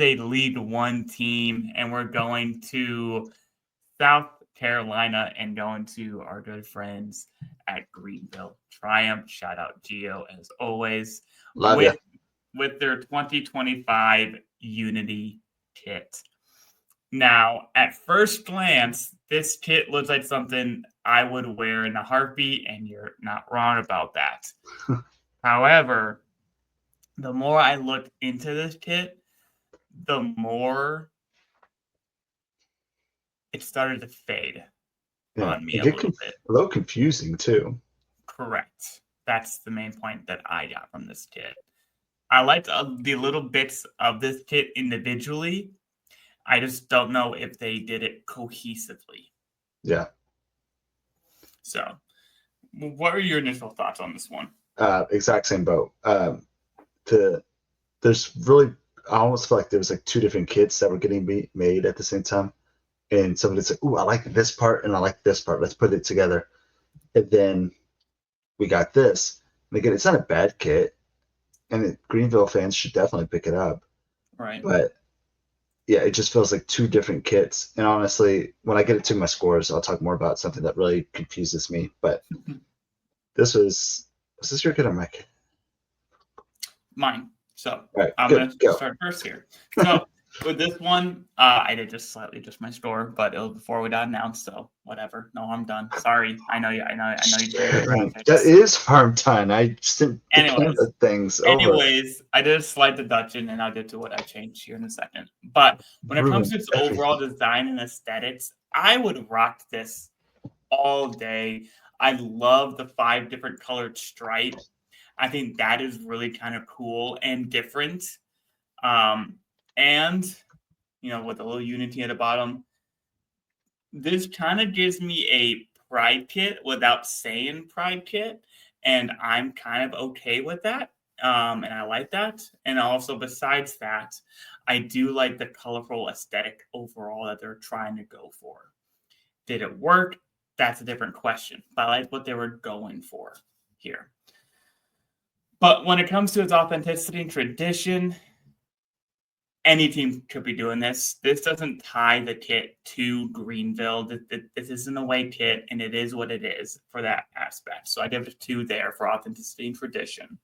a League One team, and we're going to South Carolina and going to our good friends at Greenville. Triumph, shout out Geo as always, Love you. with their 2025 Unity kit. Now, at first glance, this kit looks like something I would wear in a heartbeat, and you're not wrong about that. However, the more I looked into this kit, the more it started to fade Yeah, on me it a little bit. a little confusing too. Correct. That's the main point that I got from this kit. I liked the little bits of this kit individually. I just don't know if they did it cohesively. Yeah. So, what are your initial thoughts on this one? Exact same boat. To there's really I almost feel like there was like two different kits that were getting made at the same time, and somebody's like, "Ooh, I like this part and I like this part. Let's put it together." And then we got this. And again, it's not a bad kit, and Greenville fans should definitely pick it up. Right. But yeah, it just feels like two different kits. And honestly, when I get into my scores, I'll talk more about something that really confuses me. But this was this your kit or my kit? Mine. So All right, I'm good, gonna go. start first here. So with this one, I did just slightly just my score, but it was before we got announced, so whatever. No, I'm done. Sorry. I know you. I know you changed the Dang, that graphics. is farm time. I just didn't the Anyways, camera things over. I did a slight deduction, and I'll get to what I changed here in a second. But when it comes to Ruined its overall everything. design and aesthetics, I would rock this all day. I love the 5 different colored stripe. I think that is really kind of cool and different. Um, and with a little Unity at the bottom, this kind of gives me a Pride kit without saying Pride kit, and I'm kind of okay with that. And I like that. And also, besides that, I do like the colorful aesthetic overall that they're trying to go for. Did it work? That's a different question. But I like what they were going for here. But when it comes to its authenticity and tradition, any team could be doing this. This doesn't tie the kit to Greenville. This isn't a away kit, and it is what it is for that aspect. So I give it a 2 there for authenticity and tradition.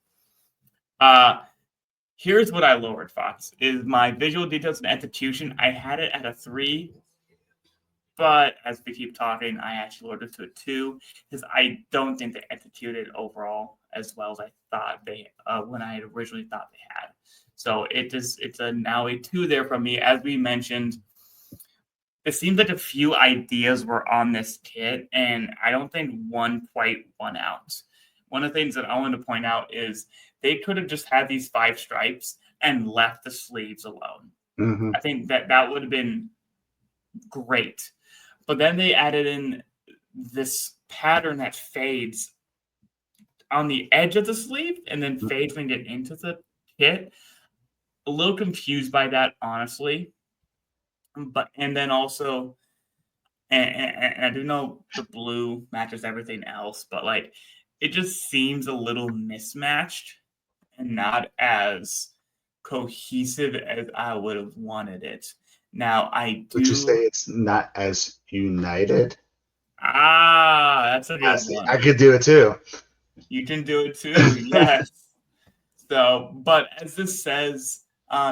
Here's what I lowered, Fox, is my visual details and execution. I had it at a 3, but as we keep talking, I actually lowered it to a 2 because I don't think they executed overall as well as I thought they when I had originally thought they had. So it's now a 2 there from me. As we mentioned, it seems like a few ideas were on this kit, and I don't think one quite won out. One of the things that I want to point out is they could have just had these 5 stripes and left the sleeves alone. Mm-hmm. I think that would have been great. But then they added in this pattern that fades on the edge of the sleeve and then fades when you get into the kit. A little confused by that, honestly. But and then also, and I do know the blue matches everything else, but like it just seems a little mismatched and not as cohesive as I would have wanted it. Now I Would you say do. it's not as united? That's a I good see. one. I could do it too. You can do it too. Yes. So, but as this says,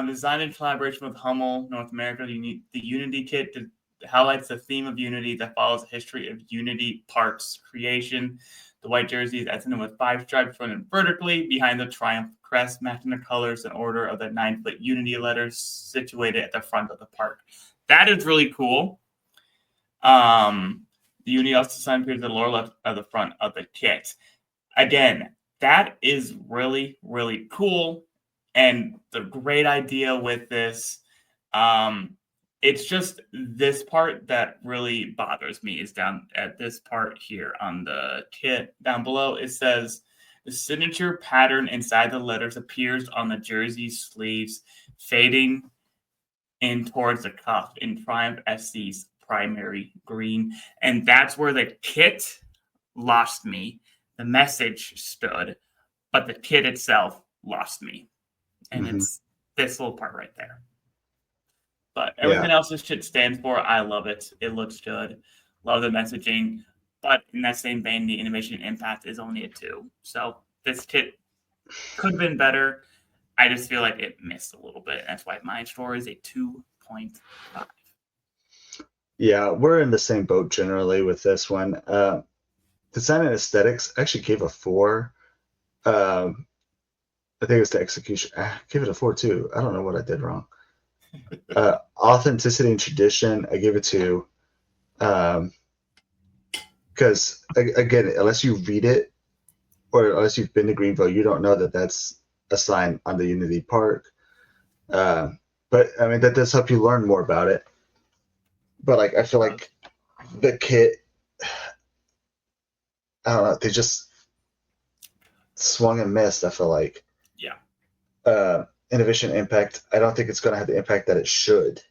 designed in collaboration with Hummel, North America, the Unity kit highlights the theme of Unity that follows the history of Unity parts creation. The white jersey is essended with 5 stripes running vertically behind the Triumph crest, matching the colors and order of the 9-foot Unity letters situated at the front of the park. That is really cool. The Unity also sign appears at the lower left of the front of the kit. Again, that is really, really cool. And the great idea with this, it's just this part that really bothers me is down at this part here on the kit down below. It says the signature pattern inside the letters appears on the jersey sleeves, fading in towards the cuff in Triumph SC's primary green. And that's where the kit lost me. The message stood, but the kit itself lost me. And Mm-hmm. it's this little part right there. Everything else this shit stands for, I love it. It looks good. Love the messaging. But in that same vein, the innovation impact is only a 2. So this kit could have been better. I just feel like it missed a little bit. That's why my score is a 2.5. Yeah, we're in the same boat generally with this one. Design and aesthetics I actually gave a 4. Um, I think it was the execution. I gave it a 4 too. I don't know what I did wrong. Authenticity and tradition, I gave it 2. Because again, unless you read it or unless you've been to Greenville, you don't know that that's a sign on the Unity Park. But I mean, that does help you learn more about it. But like, I feel like the kit, I don't know, they just swung and missed. I feel like. Yeah. Innovation impact, I don't think it's going to have the impact that it should.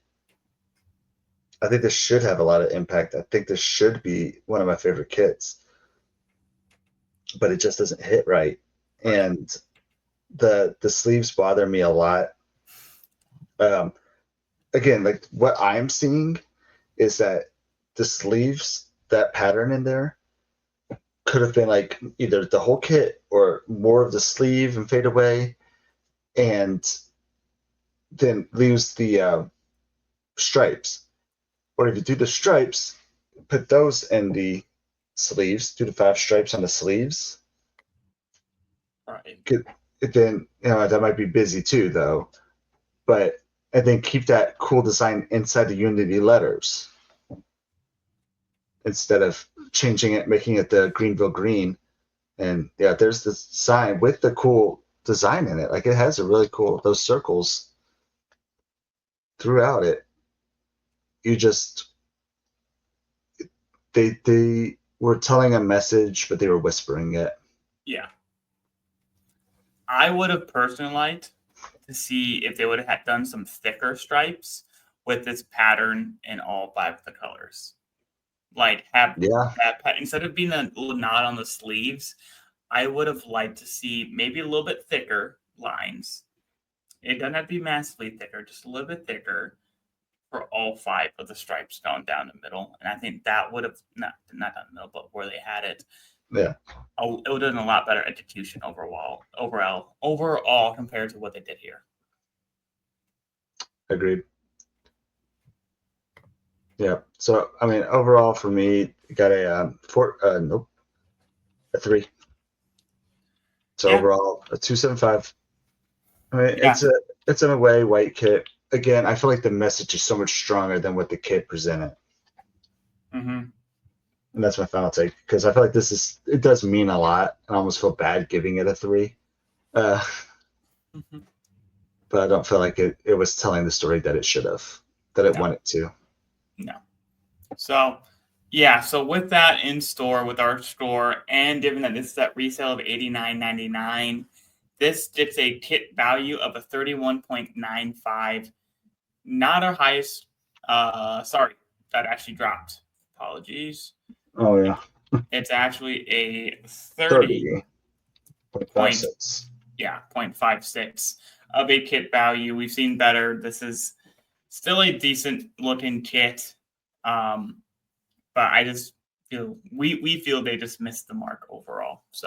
I think this should have a lot of impact. I think this should be one of my favorite kits, but it just doesn't hit right. And the sleeves bother me a lot. Again, like what I'm seeing is that the sleeves, that pattern in there, could have been like either the whole kit or more of the sleeve and fade away, and then leaves the stripes. Or if you do the stripes, put those in the sleeves, do the 5 stripes on the sleeves. Right. Then, that might be busy too, though. But, and then keep that cool design inside the Unity letters instead of changing it, making it the Greenville green. And yeah, there's the sign with the cool design in it. Like it has a really cool, those circles throughout it. You just, they were telling a message, but they were whispering it. Yeah. I would have personally liked to see if they would have done some thicker stripes with this pattern in all 5 of the colors. Like have that instead of being a knot on the sleeves, I would have liked to see maybe a little bit thicker lines. It doesn't have to be massively thicker, just a little bit thicker for all 5 of the stripes going down the middle. And I think that would have not down the middle, but where they had it. Yeah. It would have done a lot better execution overall compared to what they did here. Agreed. Yeah. So I mean, overall for me, got a 4. Nope, a 3. So overall, a 2.75. I mean, it's an away white kit. Again, I feel like the message is so much stronger than what the kit presented. Mm-hmm. And that's my final take, because I feel like it does mean a lot. I almost feel bad giving it a 3. Mm-hmm. But I don't feel like it was telling the story that it should have, that it wanted to. No. So, yeah. So with that in store, with our store, and given that this is at resale of $89.99, this gets a kit value of a 31.95. Not our highest. Sorry, that actually dropped. Apologies. Oh yeah. It's actually a 30.56. Yeah, 0.56 of a kit value. We've seen better. This is still a decent looking kit. But I just feel we feel they just missed the mark overall. So